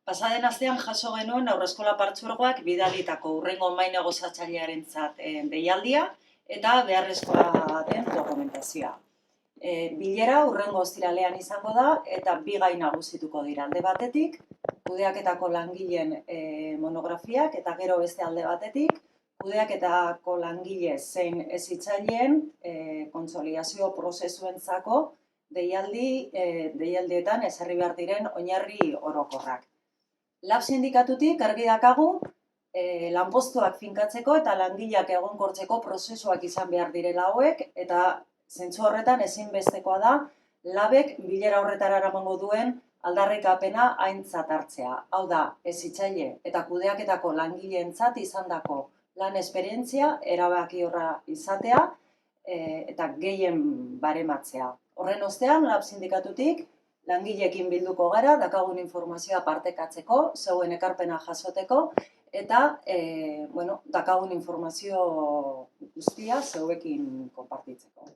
Pasaden astean jaso genuen Haurreskola Partzuergoak bidalitako hurrengo mahai negoziatzailearentzat deialdia eta beharrezkoa den dokumentazioa. Bilera hurrengo ostiralean izango da eta bi gai nagusituko dira. Alde batetik, kudeaketako langileen monografiak eta gero beste alde batetik, kudeaketako langile zein hezitzaileen kontsolidazio prozesuentzako deialdietan ezarri behar diren oinarri orokorrak. Lab sindikatutik argi dakagu lanpostuak finkatzeko eta langileak egonkortzeko prozesuak izan behar direla hauek, eta zentzu horretan ezinbestekoa da labek bilera horretara eramango duen aldarrikapena aintzat hartzea. Hau da, hezitzaile eta kudeaketako langileentzat izandako lan esperientzia erabakiorra izatea eta gehien barematzea. Horren ostean, lab sindikatutik langileekin bilduko gara, dakagun informazioa partekatzeko, zeuen ekarpena jasoteko, eta dakagun informazio guztia zeuekin konpartitzeko.